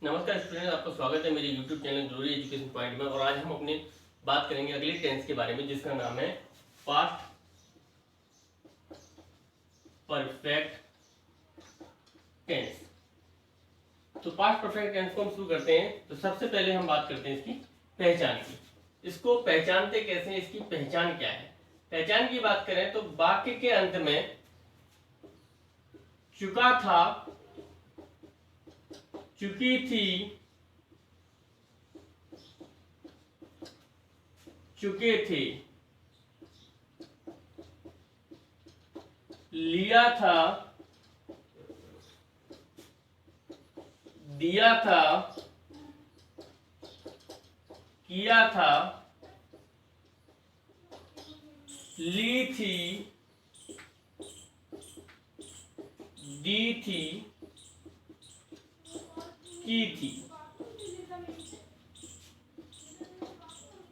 नमस्कार स्टूडेंट, आपका स्वागत है मेरे YouTube चैनल जरूरी एजुकेशन पॉइंट में। और आज हम अपनी बात करेंगे अगले टेंस के बारे में, जिसका नाम है पास्ट परफेक्ट टेंस। तो पास्ट परफेक्ट टेंस को हम शुरू करते हैं। तो सबसे पहले हम बात करते हैं इसकी पहचान की। इसको पहचानते कैसे हैं, इसकी पहचान क्या है। पहचान की बात करें तो वाक्य के अंत में चुका था, चुकी थी, चुके थे, लिया था, दिया था, किया था, ली थी, दी थी, की थी,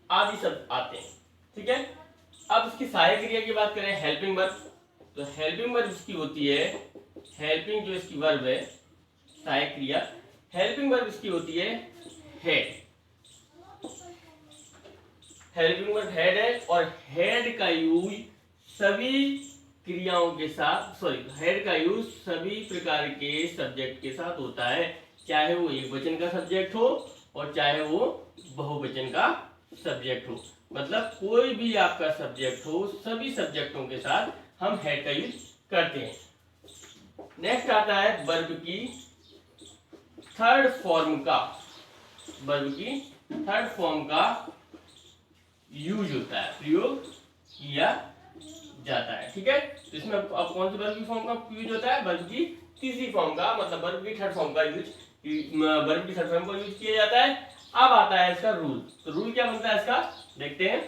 आदि सब आते हैं। ठीक है। अब इसकी सहायक क्रिया की बात करें, हेल्पिंग वर्ब। तो हेल्पिंग वर्ब इसकी होती है, हेल्पिंग जो इसकी वर्ब है सहायक क्रिया, हेल्पिंग वर्ब इसकी होती है हेड। हेल्पिंग वर्ब हेड है और हेड का यूज सभी क्रियाओं के साथ, हेड का यूज सभी प्रकार के सब्जेक्ट के साथ होता है, चाहे वो एक वचन का सब्जेक्ट हो और चाहे वो बहुवचन का सब्जेक्ट हो। मतलब कोई भी आपका सब्जेक्ट हो, सभी सब्जेक्टों के साथ हम हेड का यूज करते हैं। नेक्स्ट आता है वर्ब की थर्ड फॉर्म का, वर्ब की थर्ड फॉर्म का यूज होता है, प्रयोग किया जाता है। ठीक है। तो इसमें अब कौन सी वर्ब की फॉर्म का यूज होता है, वर्ब की तीसरी फॉर्म का, मतलब वर्ब की थर्ड फॉर्म का यूज, वर्ब की थर्ड फॉर्म का यूज किया जाता है। अब आता है इसका रूल। तो रूल क्या बनता है इसका, देखते हैं।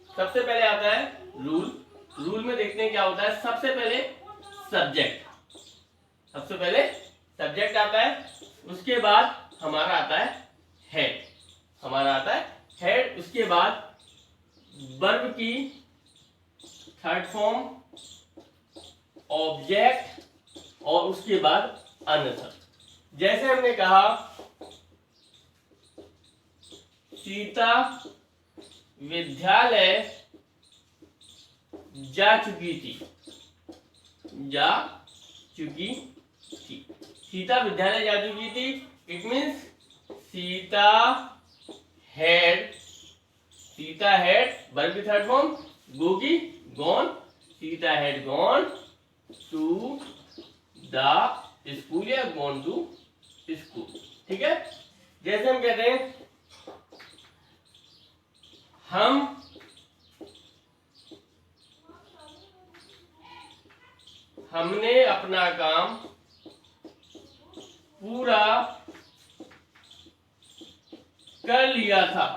सबसे पहले आता है रूल। रूल में देखते हैं क्या होता है। सबसे पहले सब्जेक्ट, सबसे पहले सब्जेक्ट आता है, उसके बाद हमारा आता है हेड, हमारा आता है हेड। उसके बाद वर्ब की थर्ड फॉर्म, ऑब्जेक्ट और उसके बाद अन्य शब्द। जैसे हमने कहा सीता विद्यालय जा चुकी थी, जा चुकी थी, सीता विद्यालय जा चुकी थी। It means Sita had, Sita had verb की थर्ड फॉर्म गो की gone, Sita had gone to the school या गॉन टू स्कूल। ठीक है। जैसे हम कहते हैं हमने अपना काम पूरा कर लिया था,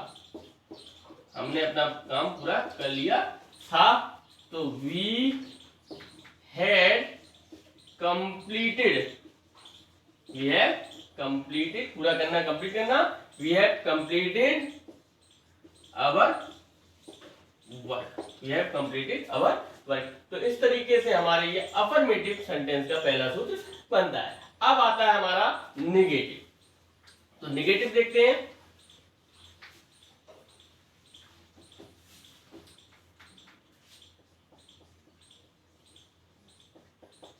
हमने अपना काम पूरा कर लिया था। तो we had completed, we have completed, पूरा करना, कंप्लीट करना, we have completed our work, we have completed our work. तो इस तरीके से हमारे ये अफर्मेटिव सेंटेंस का पहला सूत्र बनता है। अब आता है हमारा निगेटिव। तो निगेटिव देखते हैं।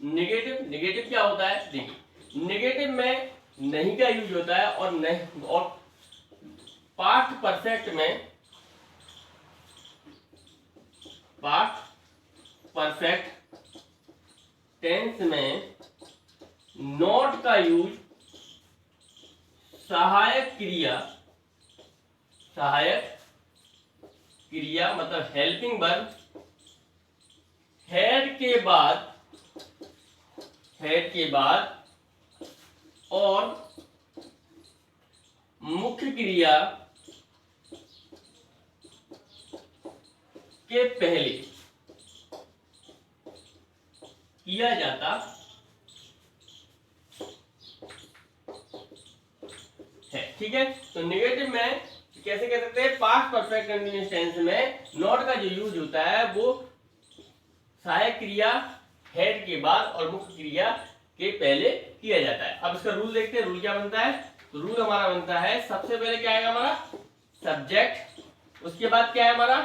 निगेटिव, निगेटिव क्या होता है, देखिए निगेटिव में नहीं का यूज होता है और नहीं, और पास्ट परफेक्ट में, पास्ट परफेक्ट टेंस में नॉट का यूज सहायक क्रिया, सहायक क्रिया मतलब हेल्पिंग वर्ब हेड के बाद, हेड के बाद और मुख्य क्रिया के पहले किया जाता है। ठीक है। तो नेगेटिव में कैसे कह सकते हैं, पास्ट परफेक्ट कंटीन्यूअस टेंस में नॉट का जो यूज होता है वो सहायक क्रिया हेड के बाद और मुख्य क्रिया के पहले किया जाता है। अब इसका रूल देखते हैं, रूल क्या बनता है। तो रूल हमारा बनता है, सबसे पहले क्या आएगा हमारा सब्जेक्ट, उसके बाद क्या है हमारा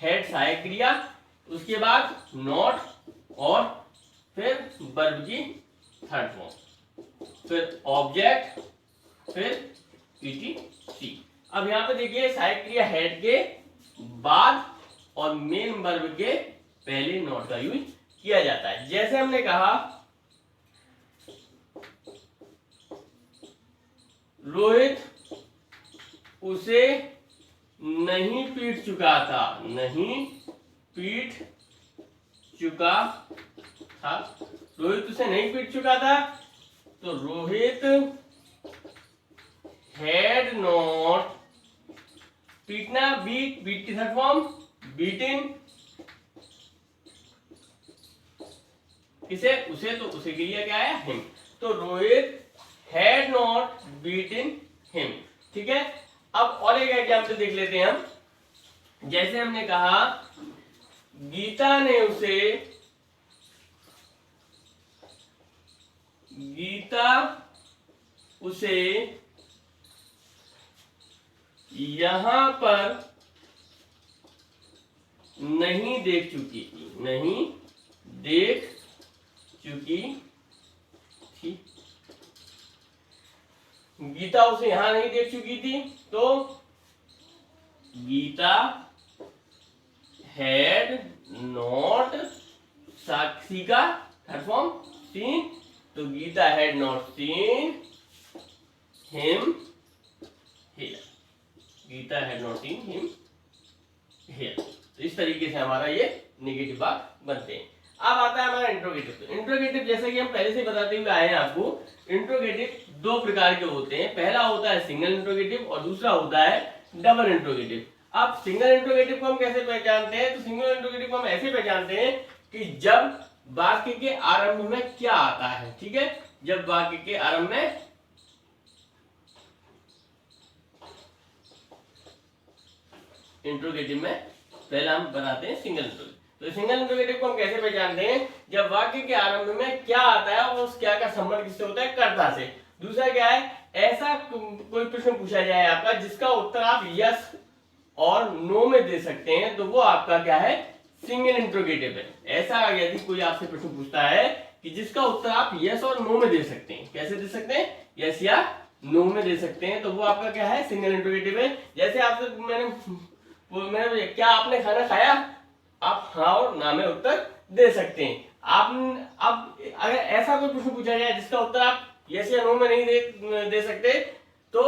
हेड सहायक क्रिया, उसके बाद नॉट और फिर वर्ब की थर्ड फॉर्म, फिर ऑब्जेक्ट, फिर ईटीसी। अब यहाँ पे देखिए सहायक क्रिया हेड के बाद और मेन वर्ब के पहले नॉट का यूज किया जाता है। जैसे हमने कहा रोहित उसे नहीं पीट चुका था, नहीं पीट चुका था, रोहित उसे नहीं पीट चुका था, तो रोहित हैड नॉट, पीटना बीट, बीट की थर्ड फॉर्म बीटिन, किसे उसे, तो उसे के लिए क्या है हिम, तो रोहित हैड नॉट बीटिन हिम। ठीक है, अब और एक एग्जाम्पल देख लेते हैं हम। जैसे हमने कहा गीता ने उसे, गीता उसे यहां पर नहीं देख चुकी थी, नहीं देख चुकी थी, गीता उसे यहां नहीं देख चुकी थी, तो गीता हैड नॉट, साक्षी का थर्ड फॉर्म सीन, तो Gita had not seen him here, Gita had not seen him here. तो इस तरीके से हमारा ये नेगेटिव वाक्य बनते हैं। अब आता है हमारा इंट्रोगेटिव। इंट्रोगेटिव जैसे कि हम पहले से बताते हुए आए हैं आपको, इंट्रोगेटिव दो प्रकार के होते हैं। पहला होता है सिंगल इंट्रोगेटिव और दूसरा होता है डबल इंट्रोगेटिव। अब सिंगल इंट्रोगेटिव को हम कैसे पहचानते हैं, तो सिंगल इंट्रोगेटिव को हम ऐसे पहचानते हैं कि जब वाक्य के आरंभ में क्या आता है। ठीक है, जब वाक्य के आरंभ में इंट्रोगेटिव में पहला हम बनाते हैं सिंगल इंट्रोगेटिव। तो सिंगल इंट्रोगेटिव को हम कैसे पहचानते हैं, जब वाक्य के आरंभ में क्या आता है और उस क्या का संबंध किससे होता है, कर्ता से। दूसरा क्या है, ऐसा कोई प्रश्न पूछा जाए आपका जिसका उत्तर आप यस और नो में दे सकते हैं, तो वो आपका क्या है, सिंगल इंट्रोगेटिव है। ऐसा यदि कोई आपसे प्रश्न पूछता है कि जिसका उत्तर आप यस और नो में दे सकते हैं, कैसे दे सकते हैं, यस या नो में दे सकते हैं, तो वो आपका क्या है, सिंगल इंट्रोगेटिव है। जैसे आपसे मैंने क्या आपने खाना खाया, आप हाँ और ना में उत्तर दे सकते हैं। आप अब अगर ऐसा कोई प्रश्न पूछा जाए जिसका उत्तर आप यस या नो में नहीं दे सकते, तो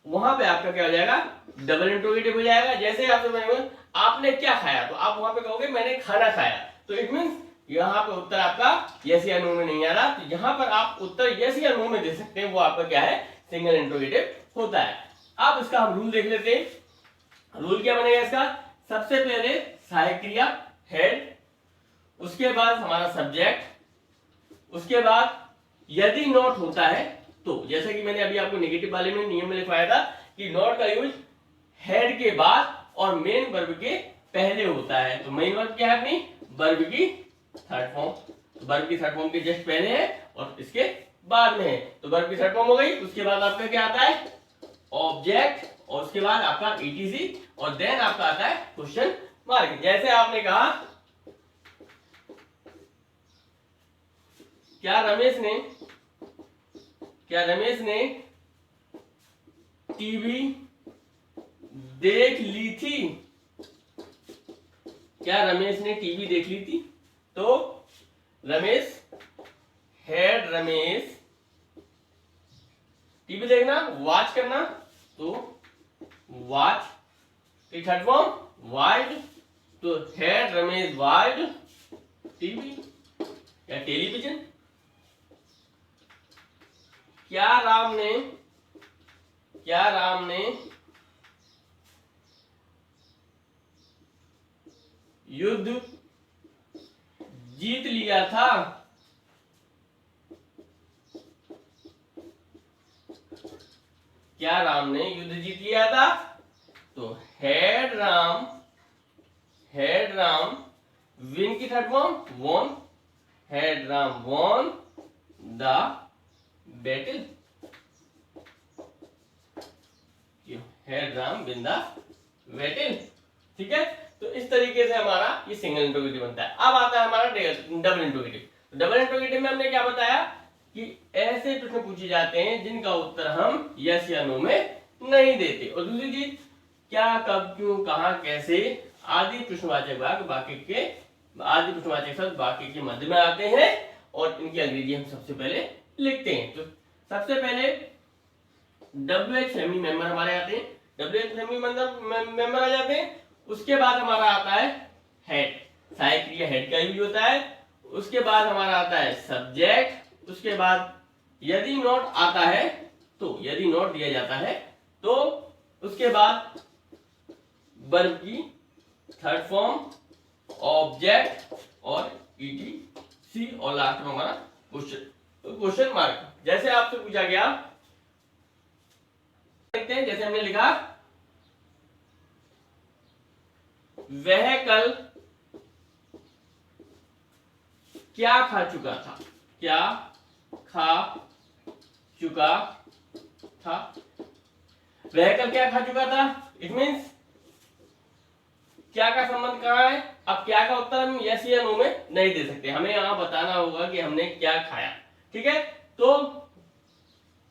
वहां पे आपका क्या हो जाएगा, डबल इंट्रोगेटिव हो जाएगा। जैसे आपसे आपने क्या खाया, तो आप वहां पे कहोगे मैंने खाना खाया, तो इट मींस यहाँ पे उत्तर आपका यस या नो में नहीं आ रहा, तो यहाँ पर आप उत्तर यस या नो में दे सकते हैं, वो आपका क्या है, सिंगल इंट्रोगेटिव होता है। अब इसका हम रूल देख लेते हैं। रूल क्या बनेगा इसका, सबसे पहले सहायक क्रिया हेड, उसके बाद हमारा सब्जेक्ट, उसके बाद यदि नॉट होता है तो, जैसे कि मैंने अभी आपको नेगेटिव वाले में नियम में लिखवाया था कि नॉट का यूज हेड के बाद और मेन वर्ब के पहले होता है। तो मेन वर्ब क्या है अपनी, वर्ब की थर्ड फॉर्म, तो वर्ब की थर्ड फॉर्म के जस्ट पहले है और इसके बाद में है, तो वर्ब की थर्ड फॉर्म हो गई। उसके बाद आपका क्या आता है, ऑब्जेक्ट, और उसके बाद आपका ईटीसी, और देन आपका आता है क्वेश्चन मार्क। जैसे आपने कहा क्या रमेश ने टीवी देख ली थी, क्या रमेश ने टीवी देख ली थी, तो रमेश टीवी देखना, वॉच करना, तो वॉच की थर्ड फॉर्म वाइड, तो हैड रमेश वाइड टीवी या टेलीविजन। क्या राम ने युद्ध जीत लिया था, क्या राम ने युद्ध जीत लिया था, तो हैड राम विन की third form won, had Ram won the battle, had Ram win the battle. ठीक है, तो इस तरीके से हमारा ये सिंगल इंट्रोगेटिव बनता है। अब आता है हमारा डबल इंट्रोगेटिव। डबल इंट्रोगेटिव में हमने क्या बताया कि ऐसे प्रश्न पूछे जाते हैं जिनका उत्तर हम यस या नो में नहीं देते, और दूसरी चीज क्या, कब, क्यों, कहां, कैसे आदि प्रश्नवाचक वाक्य वाक्य के मध्य में आते हैं, और इनकी अंग्रेजी हम सबसे पहले लिखते हैं। तो सबसे पहले WH फैमिली मेंबर हमारे आते हैं, WH फैमिली मेंबर आ जाते हैं। उसके बाद हमारा आता है हेड, सहायक क्रिया हेड का यूज होता है। उसके बाद हमारा आता है सब्जेक्ट। उसके बाद यदि नॉट आता है, तो यदि नॉट दिया जाता है तो उसके बाद वर्ब की थर्ड फॉर्म, ऑब्जेक्ट और ETC, और लास्ट में हमारा क्वेश्चन मार्क। जैसे आपसे पूछा गया, देखते हैं, जैसे हमने लिखा वह कल क्या खा चुका था, क्या खा चुका था, वह कल क्या खा चुका था। इट मीन्स क्या का संबंध कहाँ है। अब क्या का उत्तर हम यस या नो में नहीं दे सकते, हमें यहां बताना होगा कि हमने क्या खाया। ठीक है, तो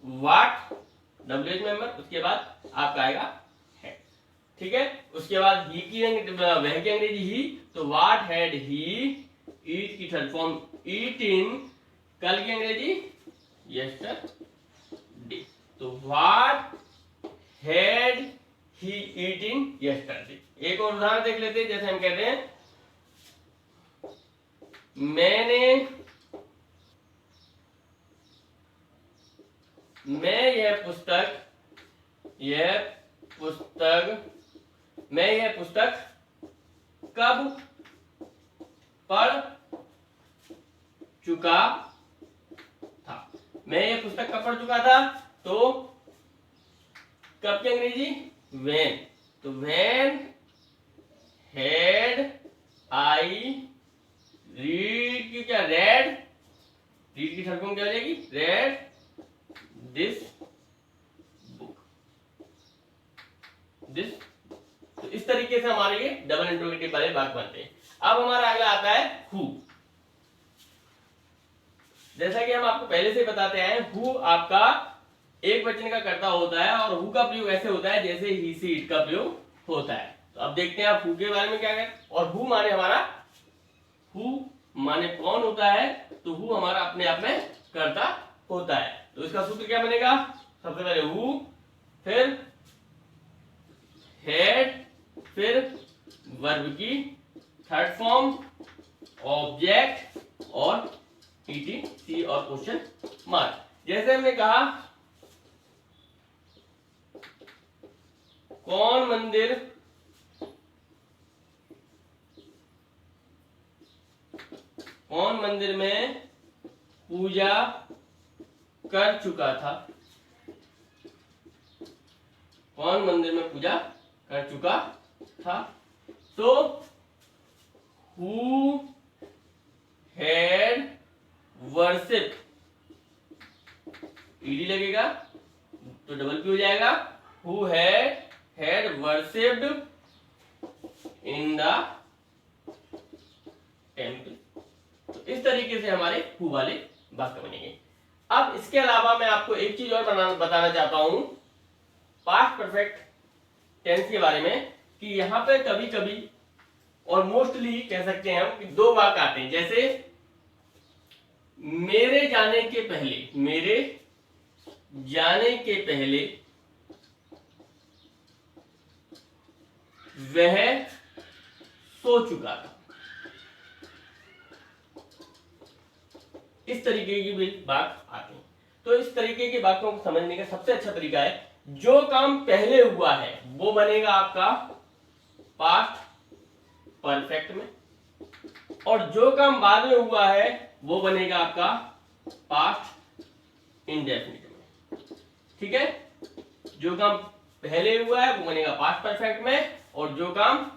व्हाट WH मेंबर, उसके बाद आपका आएगा है। ठीक है, उसके बाद ही की वह की अंग्रेजी ही, तो व्हाट हैड ही ईट की थर्ड फॉर्म ईटिन, कल की अंग्रेजी यस्टरडे, तो व्हाट हैड ही ईटिन यस्टरडे। एक और उदाहरण देख लेते हैं, जैसे हम कहते हैं मैं यह पुस्तक कब पढ़ चुका था, मैं यह पुस्तक कब पढ़ चुका था, तो कब की अंग्रेजी when, तो when had I read की क्या read की थर्ड फॉर्म क्या हो जाएगी read this book, तो इस तरीके से हमारे ये डबल इंट्रोगेटिव वाले वाक्य बनते हैं। अब हमारा अगला आता है who। जैसा कि हम आपको पहले से बताते आए, who आपका एक वचन का कर्ता होता है, और who का प्रयोग ऐसे होता है जैसे he से it का प्रयोग होता है। तो अब देखते हैं आप who के बारे में क्या है। और who माने हमारा, who माने कौन होता है, तो who हमारा अपने आप में कर्ता होता है। तो इसका सूत्र क्या बनेगा, सबसे पहले who, फिर हेड, फिर वर्ब की थर्ड फॉर्म, ऑब्जेक्ट और ETC और क्वेश्चन मार्क। जैसे हमने कहा कौन मंदिर में पूजा कर चुका था, कौन मंदिर में पूजा कर चुका था, तो who had worshiped, ED लगेगा तो डबल P हो जाएगा, who had worshipped in the temple। तो इस तरीके से हमारे who वाले वाक्य बनेंगे। अब इसके अलावा मैं आपको एक चीज और बताना चाहता हूं पास्ट परफेक्ट टेंस के बारे में, कि यहां पे कभी कभी और मोस्टली कह सकते हैं हम कि दो वाक्य आते हैं, जैसे मेरे जाने के पहले वह सो चुका था, इस तरीके की भी बात आती है। तो इस तरीके के वाक्यों को समझने का सबसे अच्छा तरीका है, जो काम पहले हुआ है वो बनेगा आपका पास्ट परफेक्ट में, और जो काम बाद में हुआ है वो बनेगा आपका पास्ट इंडेफिनिट में। ठीक है, जो काम पहले हुआ है वो बनेगा पास्ट परफेक्ट में, और जो काम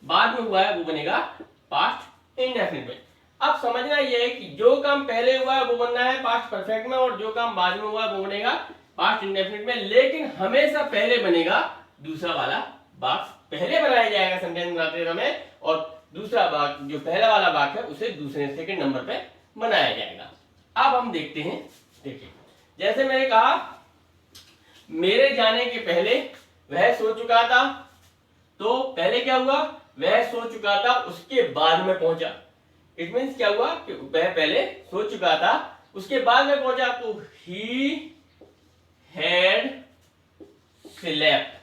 बाद में हुआ है वो बनेगा पास्ट इंडेफिनिट में। अब समझना ये है कि जो काम पहले हुआ है वो बनना है पास्ट परफेक्ट में, और जो काम बाद में हुआ है वो बनेगा पास्ट इंडेफिनिट में। लेकिन हमेशा पहले बनेगा दूसरा वाला वाक्य, पहले बनाया जाएगा सेंटेंस बनाते समय, और दूसरा वाक्य जो पहला वाला वाक्य है उसे दूसरे सेकंड नंबर पे बनाया जाएगा। अब हम देखते हैं, देखिए जैसे मैंने कहा मेरे जाने के पहले वह सो चुका था, तो पहले क्या हुआ, वह सो चुका था उसके बाद में पहुंचा। इट मीन्स क्या हुआ कि वह पहले सो चुका था उसके बाद में पहुंचा, तो he had slept,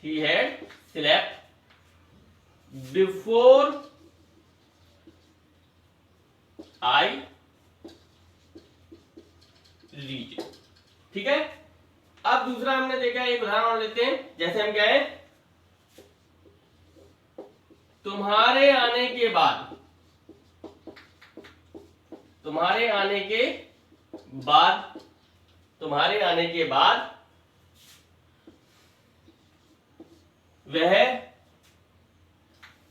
he had slept before I reached। ठीक है। अब दूसरा हमने देखा, एक उदाहरण लेते हैं। जैसे हम क्या है, तुम्हारे आने के बाद, तुम्हारे आने के बाद, तुम्हारे आने के बाद वह,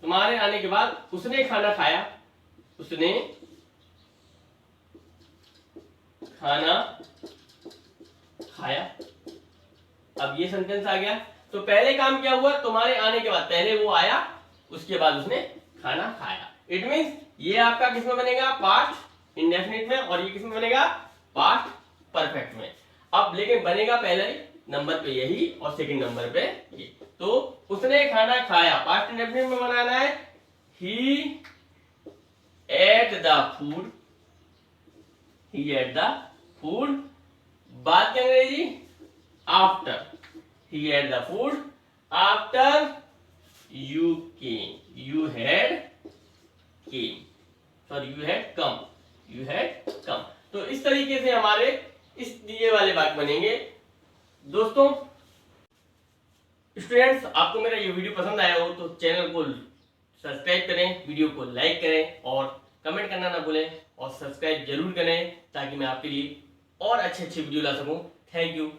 तुम्हारे आने के बाद उसने खाना खाया, उसने खाना खाया। अब ये सेंटेंस आ गया। तो पहले काम क्या हुआ, तुम्हारे आने के बाद, पहले वो आया उसके बाद उसने खाना खाया। इट मींस ये आपका किसमें बनेगा, पास्ट इंडेफिनिट में, और ये किसमें बनेगा, पास्ट परफेक्ट में। अब लेकिन बनेगा पहले नंबर पे यही और सेकंड नंबर पे ये। तो उसने खाना खाया, पास्ट इंडेफिनिट में बनाना है he ate the food, he ate the food. बात क्या अंग्रेजी, after, he ate the food after you came, you had came, sorry you had come, you had come। तो इस तरीके से हमारे इस दिए वाले वाक्य बनेंगे। दोस्तों स्टूडेंट्स, आपको मेरा ये वीडियो पसंद आया हो तो चैनल को सब्सक्राइब करें, वीडियो को लाइक करें और कमेंट करना ना भूलें, और सब्सक्राइब जरूर करें ताकि मैं आपके लिए और अच्छे वीडियो ला सकूं। Thank you.